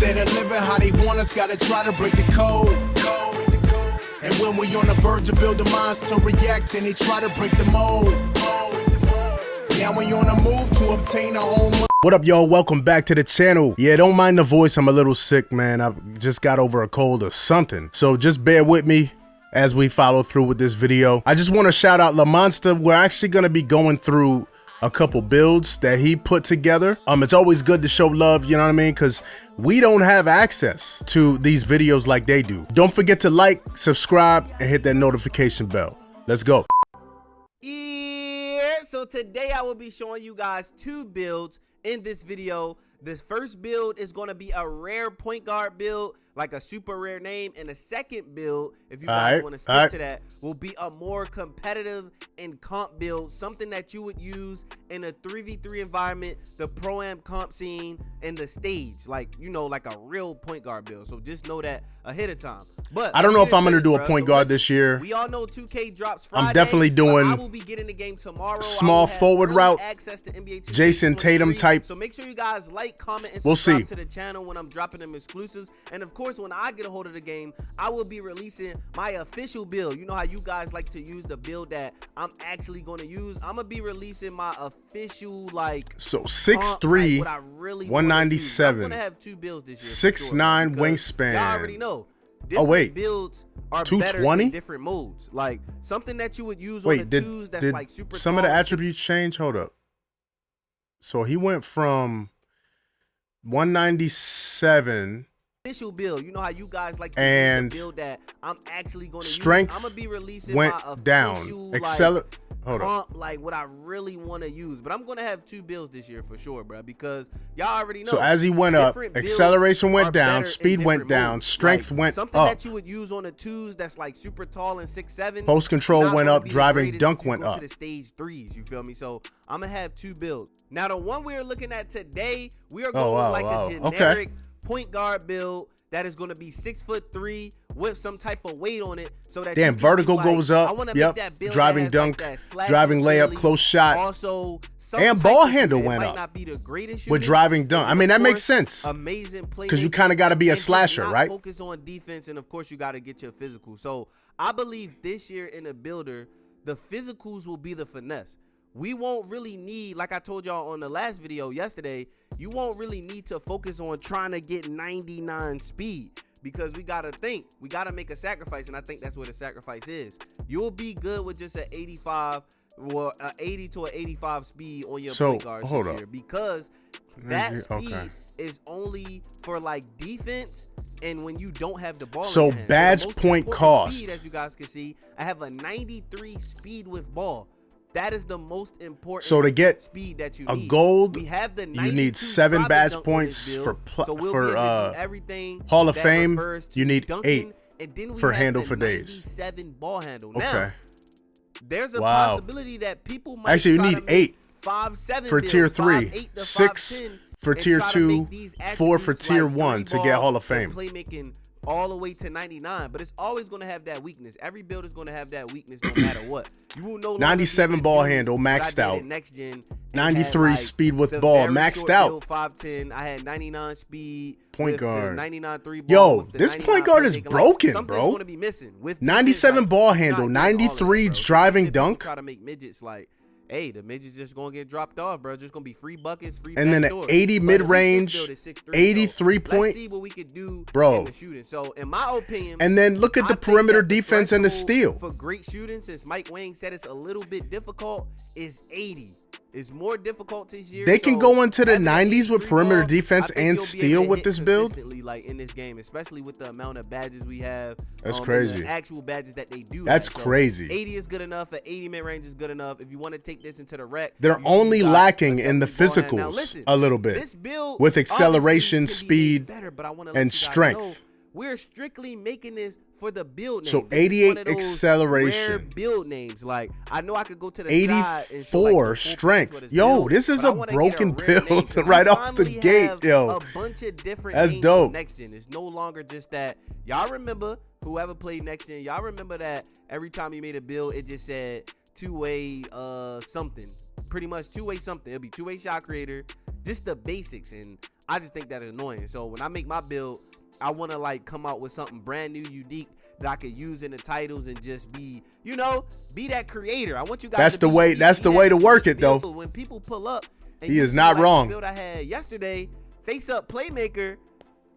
Instead of living how they want us, gotta try to break the code. And when we on the verge of building minds to react, then they try to break the mold. Now we on a move to obtain our own. What up, y'all? Welcome back to the channel. Yeah, don't mind the voice. I'm a little sick, man. I just got over a cold or something. So just bear with me as we follow through with this video. I just want to shout out LaMonster. We're actually going to be going through a couple builds that he put together. It's always good to show love, you know what I mean? Because we don't have access to these videos like they do. Don't forget to like, subscribe, and hit that notification bell. Let's go. Yeah, so today I will be showing you guys two builds in this video. This first build is going to be a rare point guard build, like a super rare name, and the second build, if you guys want to stick to that, will be a more competitive and comp build, something that you would use in a 3v3 environment, the pro-am comp scene, and the stage, like, you know, like a real point guard build. So just know that ahead of time. But I don't know if I'm going to do a point guard this year. We all know 2K drops Friday. I'm definitely doing I will be getting the game tomorrow. Small forward route, access to NBA 2K Jason Tatum type. So make sure you guys like, comment, and we'll subscribe see to the channel when I'm dropping them exclusives. And of course, when I get a hold of the game, I will be releasing my official build. You know how you guys like to use the build that I'm actually going to use. I'm gonna be releasing my official, like, so 6'3", like, what I really 197. I'm gonna have two builds this year. 6'9" wingspan. Y'all already know. Oh wait, builds are 220 in different modes. Like something that you would use on the twos that's like super. Some of the attributes change. Hold up. So he went from 197. Official build. You know how you guys like to and build that I'm actually going to strength use. I'm gonna be releasing went my down. Like, hold up. Like what I really want to use, but I'm gonna have two builds this year for sure, bro, because y'all already know. So as he went up, acceleration went down, speed went down, strength went up. Something that you would use on the twos that's like super tall and 6'7". Post control went up, driving dunk went up. To the stage threes, you feel me? So I'm gonna have two builds. Now the one we're looking at today, we are going like a generic point guard build that is going to be 6'3" with some type of weight on it, so that vertical goes up. Yep, driving dunk, driving layup, close shot, also and ball handle went up. Not be the greatest with driving dunk. I mean, that makes sense. Amazing play because you kind of got to be a slasher, right? Focus on defense, and of course you got to get your physical. So I believe this year in the builder, the physicals will be the finesse. We won't really need, like I told y'all on the last video yesterday, you won't really need to focus on trying to get 99 speed, because we got to think. We got to make a sacrifice, and I think that's what a sacrifice is. You'll be good with just an 85 or 80 to an 85 speed on your point guards this year, because that speed is only for like defense and when you don't have the ball. So badge point cost. Speed, as you guys can see, I have a 93 speed with ball. That is the most important. So to get speed that you a need. gold, we have the you need 7 badge points for everything. Hall of Fame. You need dunking, 8 and then we for have handle the for days. 97 ball handle. Okay. Now, there's a possibility that people might actually you need 8 5'7" for tier 3, 5'8" to 6 for tier 2, 4 for tier 1 to get Hall of Fame. Playmaking all the way to 99, but it's always going to have that weakness. Every build is going to have that weakness no matter what. You will no longer 97 ball handle maxed out. Next gen, 93 like speed with ball maxed out. 5'10", I had 99 speed. Point guard. 99 3 ball. Yo, this point guard is broken, like, bro. Gonna be missing. With 97 like, ball handle, 93 driving dunk. Try to make midgets like, hey, the midget's just gonna get dropped off, bro. Just gonna be free buckets, free. And then an 80 mid range, 83 point. Let's see what we could do, bro. In the shooting. So, in my opinion, and then look at the perimeter defense and the steal. For great shooting, since Mike Wang said it's a little bit difficult, is 80. It's more difficult this year. They can go into the 90s with perimeter defense and steal with this build. Like in this game, especially with the amount of badges we have. That's crazy. The actual badges that they do. That's crazy. 80 is good enough. An 80 mid range is good enough. If you want to take this into the rec, they're only lacking in the physicals a little bit. This build with acceleration, speed, and strength. We're strictly making this for the build names. So 88 acceleration. Rare build names. Like, I know I could go to the 84 strength. Yo, this is a broken build right off the gate. Yo, a bunch of different that's dope. Next gen. It's no longer just that. Y'all remember, whoever played next gen, y'all remember that every time you made a build, it just said two-way something. Pretty much two-way something. It'll be two-way shot creator, just the basics, and I just think that annoying. So when I make my build, I want to like come out with something brand new, unique that I could use in the titles and just be, you know, be that creator. I want you guys. That's the way. That's the way to work it, though. When people pull up, and he you is see, not like, wrong. The build I had yesterday, face up playmaker.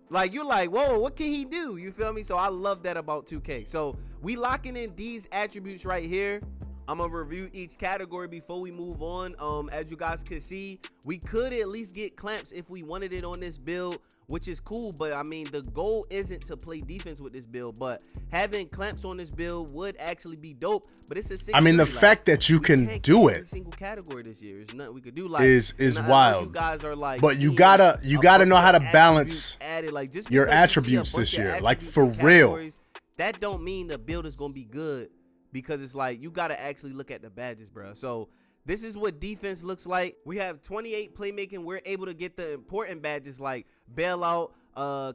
Like, you're like, whoa, what can he do? You feel me? So I love that about 2K. So we locking in these attributes right here. I'm gonna review each category before we move on. As you guys can see, we could at least get clamps if we wanted it on this build, which is cool. But I mean, the goal isn't to play defense with this build, but having clamps on this build would actually be dope. But it's a 6-3. I mean, the fact that you can do it single category this year is nothing we could do. Like, is wild. You guys are like, but you gotta know how to balance added, like, just your because you see a attributes bunch this of year, like attributes for and real. categories, that don't mean the build is gonna be good, because it's like you gotta actually look at the badges, bro. So this is what defense looks like. We have 28 playmaking. We're able to get the important badges like bailout,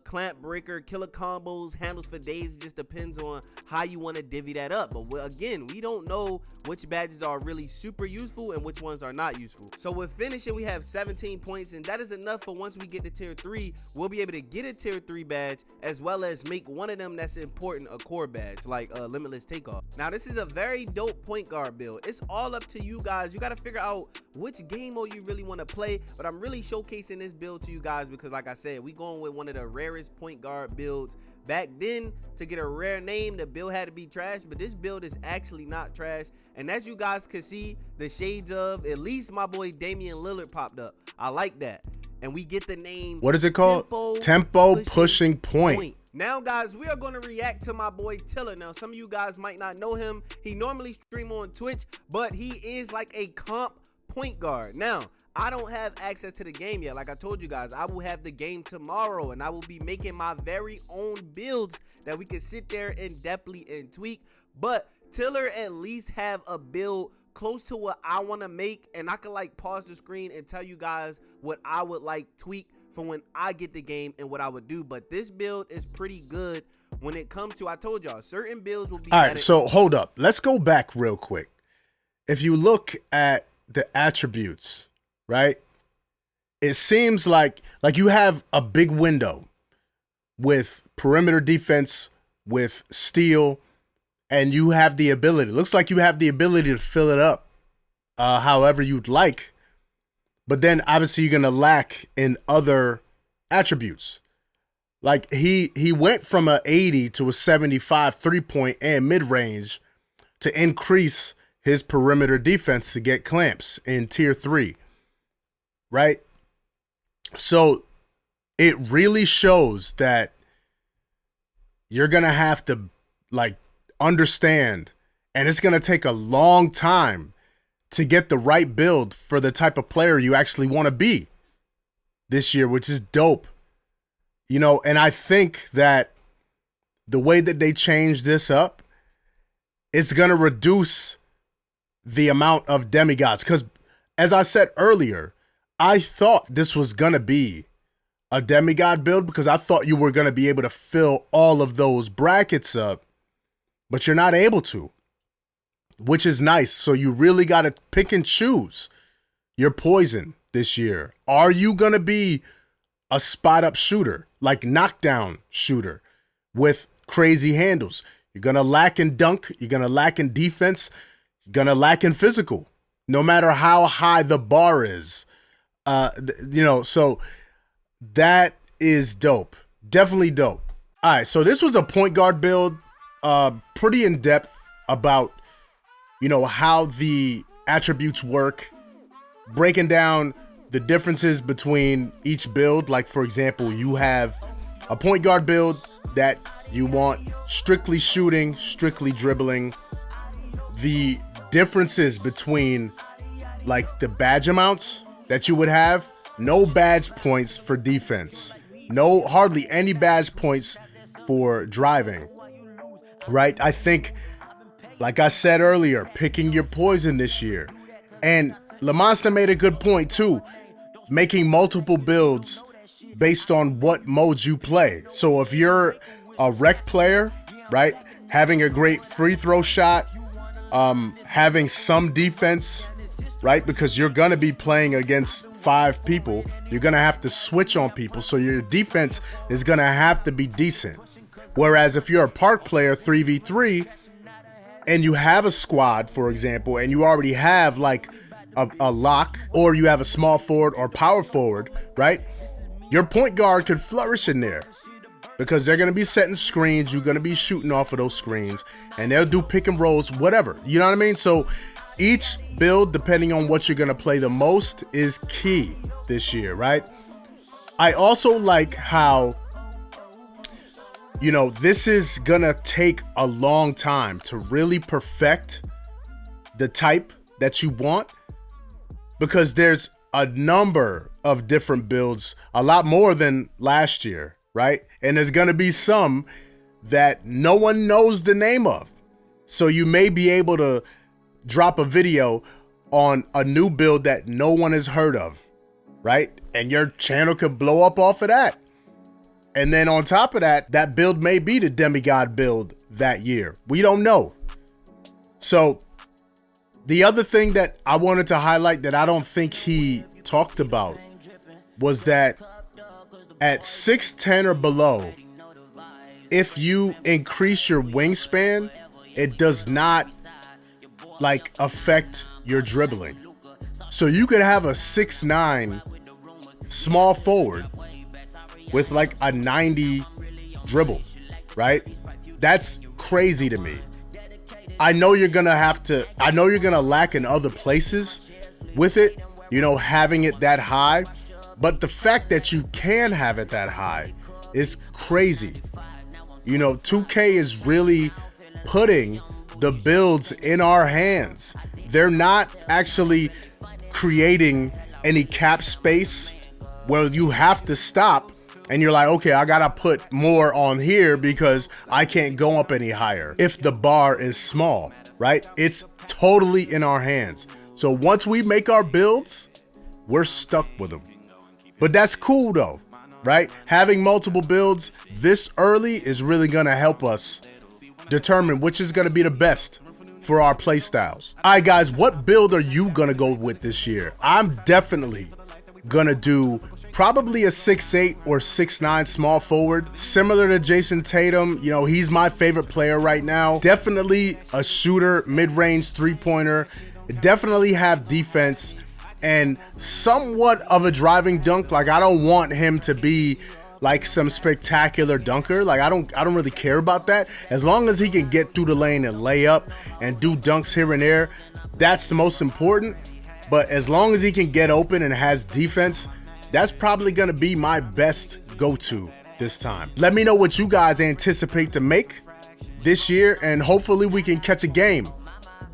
clamp breaker, killer combos, handles for days. It just depends on how you want to divvy that up. But again, we don't know which badges are really super useful and which ones are not useful. So with finishing, we have 17 points, and that is enough for once we get to tier 3, we'll be able to get a tier 3 badge, as well as make one of them that's important a core badge, like limitless takeoff. Now this is a very dope point guard build. It's all up to you guys. You got to figure out which game mode you really want to play, but I'm really showcasing this build to you guys because, like I said, we going with one of the rarest point guard builds. Back then, to get a rare name, the build had to be trash, but this build is actually not trash. And as you guys can see, the shades of, at least my boy Damian Lillard popped up. I like that. And we get the name, what is it called? Tempo pushing point. Now guys, we are going to react to my boy Tiller. Now some of you guys might not know him. He normally stream on Twitch, but he is like a comp point guard. Now I don't have access to the game yet. Like I told you guys, I will have the game tomorrow, and I will be making my very own builds that we can sit there in depthly and tweak. But Tiller at least have a build close to what I want to make, and I can like pause the screen and tell you guys what I would like tweak for when I get the game and what I would do. But this build is pretty good when it comes to, I told y'all, certain builds will be all right. So hold up, let's go back real quick. If you look at the attributes, right, it seems like you have a big window with perimeter defense, with steal, and you have the ability, looks like you have the ability to fill it up however you'd like. But then obviously you're going to lack in other attributes. Like he went from a 80 to a 75 3-point and mid-range to increase his perimeter defense to get clamps in tier 3. Right? So it really shows that you're going to have to like understand, and it's going to take a long time to get the right build for the type of player you actually want to be this year, which is dope. You know, and I think that the way that they change this up, it's going to reduce the amount of demigods. Because as I said earlier, I thought this was going to be a demigod build because I thought you were going to be able to fill all of those brackets up, but you're not able to, which is nice. So you really got to pick and choose your poison this year. Are you going to be a spot up shooter, like knockdown shooter with crazy handles? You're going to lack in dunk. You're going to lack in defense. You're going to lack in physical, no matter how high the bar is. You know, so that is dope. Definitely dope. All right. So this was a point guard build, pretty in depth about, you know, how the attributes work, breaking down the differences between each build. Like, for example, you have a point guard build that you want strictly shooting, strictly dribbling. The differences between like the badge amounts that you would have, no badge points for defense, no hardly any badge points for driving, right? I think, like I said earlier, picking your poison this year. And LaMonster made a good point too, making multiple builds based on what modes you play. So if you're a rec player, right, having a great free throw shot, having some defense, right, because you're gonna be playing against 5 people, you're gonna have to switch on people. So your defense is gonna have to be decent. Whereas if you're a park player 3v3 and you have a squad, for example, and you already have like a lock, or you have a small forward or power forward, right? Your point guard could flourish in there because they're going to be setting screens. You're going to be shooting off of those screens and they'll do pick and rolls, whatever. You know what I mean? So each build, depending on what you're going to play the most, is key this year, right? I also like how, you know, this is going to take a long time to really perfect the type that you want, because there's a number of different builds, a lot more than last year, right? And there's gonna be some that no one knows the name of. So you may be able to drop a video on a new build that no one has heard of, right? And your channel could blow up off of that. And then on top of that, that build may be the demigod build that year. We don't know. So the other thing that I wanted to highlight that I don't think he talked about was that at 6'10" or below, if you increase your wingspan, it does not like affect your dribbling. So you could have a 6'9" small forward with like a 90 dribble, right? That's crazy to me. I know you're gonna lack in other places with it, you know, having it that high, but the fact that you can have it that high is crazy. You know, 2K is really putting the builds in our hands. They're not actually creating any cap space where you have to stop and you're like, okay, I gotta put more on here because I can't go up any higher if the bar is small, right? It's totally in our hands. So once we make our builds, we're stuck with them. But that's cool though, right? Having multiple builds this early is really gonna help us determine which is gonna be the best for our play styles. All right, guys, what build are you gonna go with this year? I'm definitely gonna do probably a 6'8" or 6'9" small forward, similar to Jason Tatum. You know, he's my favorite player right now. Definitely a shooter, mid-range three-pointer. Definitely have defense and somewhat of a driving dunk. Like, I don't want him to be like some spectacular dunker. Like, I don't really care about that. As long as he can get through the lane and lay up and do dunks here and there, that's the most important. But as long as he can get open and has defense, that's probably gonna be my best go-to this time. Let me know what you guys anticipate to make this year, and hopefully we can catch a game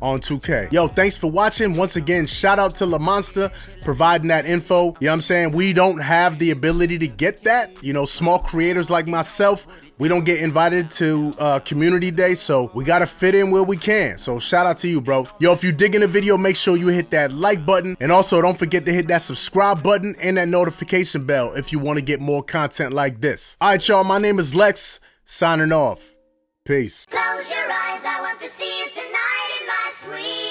on 2K. Yo, thanks for watching. Once again, shout out to La Monster providing that info. You know what I'm saying? We don't have the ability to get that. You know, small creators like myself, we don't get invited to community day, so we gotta fit in where we can. So shout out to you, bro. Yo, if you digging the video, make sure you hit that like button, and also don't forget to hit that subscribe button and that notification bell if you want to get more content like this. All right, y'all, my name is Lex, signing off. Peace. Close your eyes, I want to see you tonight in my suite.